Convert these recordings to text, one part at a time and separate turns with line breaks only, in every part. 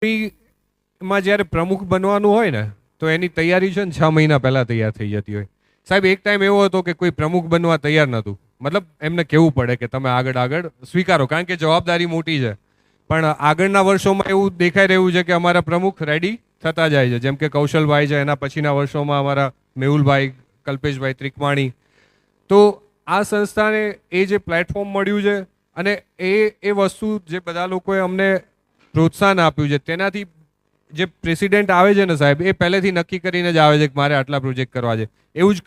માં જ્યારે પ્રમુખ બનવાનું હોય ને તો એની તૈયારી છે ને 6 મહિના પહેલા તૈયાર થઈ જતી હોય. સાહેબ એક ટાઈમ એવો હતો કે કોઈ પ્રમુખ બનવા તૈયાર નહોતું. મતલબ એમને કહેવું પડે કે તમે આગળ સ્વીકારો, કારણ કે જવાબદારી મોટી છે. પણ આગળના વર્ષોમાં એવું દેખાઈ રહ્યું છે કે અમારા પ્રમુખ રેડી થતા જાય છે. જેમ કે કૌશલભાઈ છે, એના પછીના વર્ષોમાં અમારા મેહુલભાઈ, કલ્પેશભાઈ ત્રિકમાણી. તો આ સંસ્થાને એ જે પ્લેટફોર્મ મળ્યું છે અને એ વસ્તુ જે બધા લોકોએ અમને પ્રોત્સાહન આપ્યું છે, તેનાથી જે પ્રેસિડેન્ટ આવે છે ને સાહેબ, એ પહેલેથી નક્કી કરીને જ આવે છે કે મારે આટલા પ્રોજેક્ટ કરવા છે. એવું જ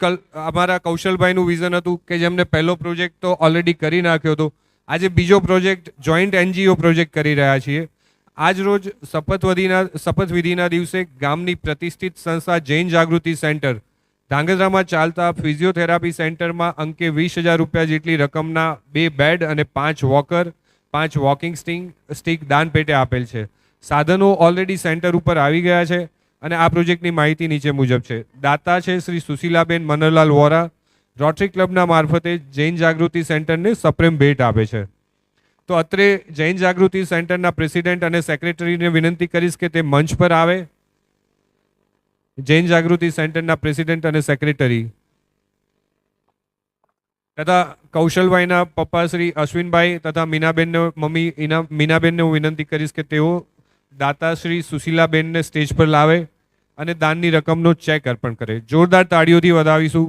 અમારા કૌશલભાઈનું વિઝન હતું કે જેમને પહેલો પ્રોજેક્ટ તો ઓલરેડી કરી નાખ્યો હતો. આજે બીજો પ્રોજેક્ટ જોઈન્ટ NGO પ્રોજેક્ટ કરી રહ્યા છીએ. આજ રોજ શપથવિધિના દિવસે ગામની પ્રતિષ્ઠિત સંસ્થા જૈન જાગૃતિ સેન્ટર ધાંગધ્રામાં ચાલતા ફિઝિયોથેરાપી સેન્ટરમાં અંકે 20,000 રૂપિયા જેટલી રકમના 2 બેડ અને 5 વોકર, 5 વોકિંગ સ્ટીક દાન પેટે આપેલ છે. સાધનો ઓલરેડી સેન્ટર ઉપર આવી ગયા છે અને આ પ્રોજેક્ટની માહિતી નીચે મુજબ છે. દાતા છે શ્રી સુશીલાબેન મનોહરલાલ વોરા. રોટરી ક્લબના મારફતે જૈન જાગૃતિ સેન્ટરને સપ્રેમ ભેટ આપે છે. તો અત્રે જૈન જાગૃતિ સેન્ટરના પ્રેસિડેન્ટ અને સેક્રેટરીને વિનંતી કરીશ કે તે મંચ પર આવે. જૈન જાગૃતિ સેન્ટરના પ્રેસિડેન્ટ અને સેક્રેટરી તથા કૌશલભાઈના પપ્પા શ્રી અશ્વિનભાઈ તથા મીનાબેનને મમ્મી મીનાબેનને હું વિનંતી કરીશ કે તેઓ દાતા શ્રી સુશીલાબેનને સ્ટેજ પર લાવે અને દાનની રકમનો ચેક અર્પણ કરે. જોરદાર તાળીઓથી વધાવીશું.